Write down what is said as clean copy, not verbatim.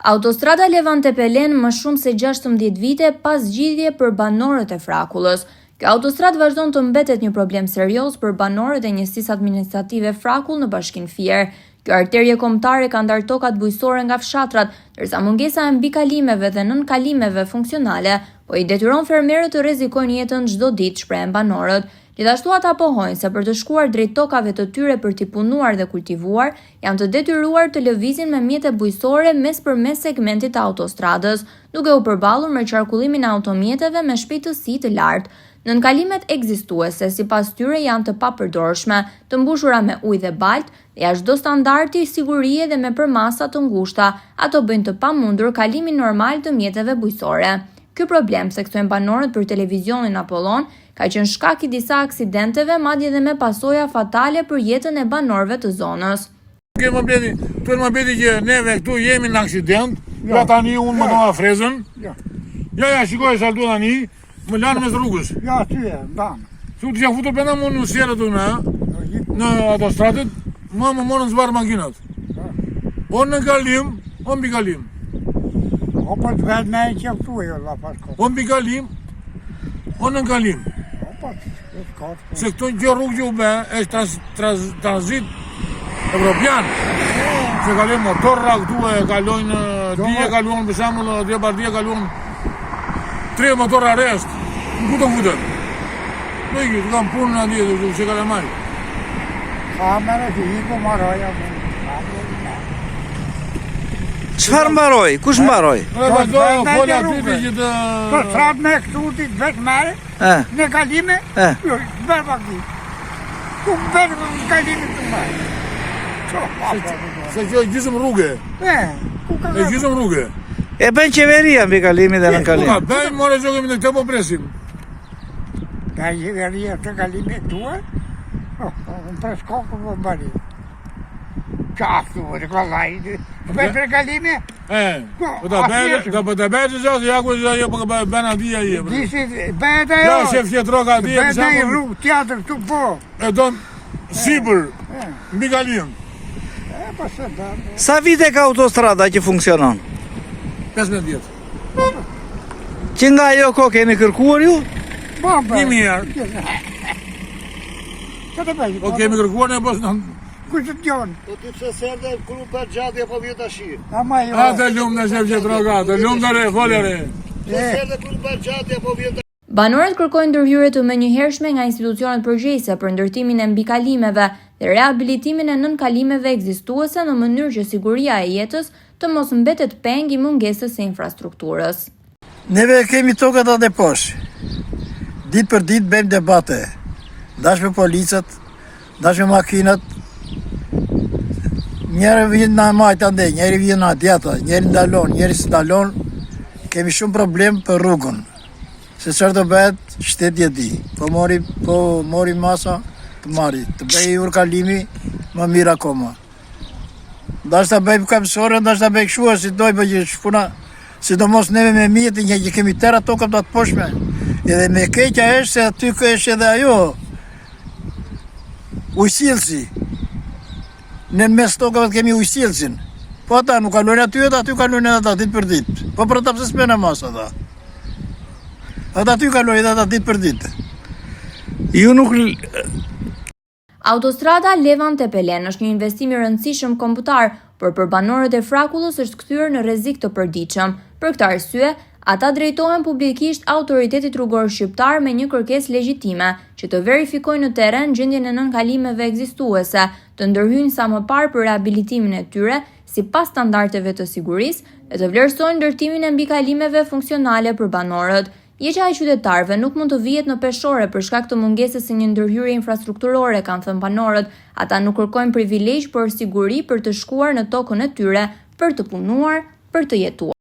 Autostrada Levante-Pelen më shumë se 16 vite pas zgjidhje për banorët e Frakullës. Kjo autostradë vazhdon të mbetet një problem serioz për banorët e njësisë administrative Frakull në Bashkinë Fier. Kjo arterje kombëtare ka ndar tokat bujqësore nga fshatrat, ndërsa mungesa e mbikalimeve dhe nënkalimeve funksionale po i detyron fermerët të rrezikojnë jetën çdo ditë, shprehen banorët. Gjithashtu ata pohojnë se për të shkuar drejt tokave të tyre për t'i punuar dhe kultivuar, janë të detyruar të lëvizin me mjete bujqësore mes segmentit të autostradës, duke u përballur me qarkullimin e automjeteve me shpejtësi të lartë. Nënkalimet ekzistuese sipas tyre janë të papërdorshme, të mbushura me ujë dhe baltë, dhe jashtë çdo standardi sigurie dhe me përmasa të ngushta, ato bëjnë të pamundur kalimin normal të mjeteve bujqësore. Ky problem, theksojnë banorët për televizionin Apollon, ka qenë shkak i disa aksidenteve, madje edhe me pasoja fatale për jetën e banorëve të zonës. Të më beti që neve këtu jemi në aksident, ja tani unë më doa frezën, ja shikoj sa du tani, më lanë mes rrugës. Ja, ty e, ndanë. Su të që futur përna më në sjerët unë, në autostradët, më morën zbarë makinat. O në kalim, o mbi kalim. O për të vetë me e që këtu e la pasko. O mbi kalim, o në kalim. O për të katë. Se këto një rrugë që u be, është transit evropian. Se kalojnë motorra këtu e kalojnë, dije kalojnë, për shambull, dje bardije kalojnë 3 motorra rest. Në ku të futën? Në iki, të kam punë në dje, që kalë majë. Kamere të hiku maroja. Çfarë mbaroj? Kush mbaroj? Folja ty që të... Të strat me këtu ti të veç mere, në kalime, bërë pak ti. Ku bërë në kalime të mere. Se që e gjysëm rrugë. E gjysëm rrugë. E bën qeveria mbi kalimin dhe në kalim. Ka bëjmë, more që kemi në këtë po presim. Ka qeveria të kalime këtu e, në preskokë po bëri. Qaftu, të këllajtë. Bëjë për kalime? Po të bëjë që gjasë, ja ku që po bëjë në dhja i. Disi, bëjë të jo. Ja, shef që troka dhja. Bëjë të i rrugë, teatr, këtu po. E donë sipër, mbi kalim. Sa vite ka autostrada që funksionon? 15 vjetë. Që nga jo ko keni kërkuar ju? Një mirë. Që të bëjë? O kemi kërkuar në posë në... Kusë të gjonë? Po ti që sërde kru për gjatje po vjetë ashirë. Ama jo. A të lumë në shef që troka, të lumë në re, folje re. Që sërde kru për gjatje po vjetë. Banorët kërkojnë ndërhyrje të menjëhershme nga institucionet përgjegjëse për ndërtimin e mbikalimeve dhe rehabilitimin e nënkalimeve ekzistuese në mënyrë që siguria e jetës të mos mbetet peng i mungesës së infrastrukturës. Neve kemi tokat atë poshtë. Ditë për ditë bëjmë debate. Dash me policët, dash me makinat. Njerë vjen në majtë ande, njerë vjen në djeta, njerë ndalon, njerë së ndalon. Kemi shumë problem për rrugën. Se qërë të bëhet, shtetje di. Po mori masa, të mari. Të bëj urkalimi, më mirë akoma. Dash të bëj kamësore, dash të bëj këshua, si doj për që shpuna. Si do mos neve me mjetin, që kemi tëra tokëm të atë poshme. Edhe me keqja është, se aty është edhe ajo. Ujësilësi. Në mes tokave kemi ujësilësin. Po ata nuk kalojnë aty, aty kalojnë ata ditë për ditë. Po për ata pëse s'pena mas ata. Ata aty kalojnë ata ditë për ditë. Ju nuk... Autostrada Levante-Pelen është një investim i rëndësishëm kombëtar, por për banorët e Frakullës është kthyer në rrezik të përditshëm. Për këtë arsye, ata drejtohen publikisht autoritetit rrugor shqiptar me një kërkesë legjitime që të verifikojnë në terren gjendjen e nënkalimeve ekzistuese, të ndërhyjnë sa më parë për rehabilitimin e tyre sipas standardeve të sigurisë dhe të vlerësojnë ndërtimin e mbikalimeve funksionale për banorët. Jegja e qytetarëve nuk mund të vihet në peshore për shkak të mungesës së një ndërhyrje infrastrukturore, kanë thënë banorët. Ata nuk kërkojnë privilegj, por siguri për të shkuar në tokën e tyre, për të punuar, për të jetuar.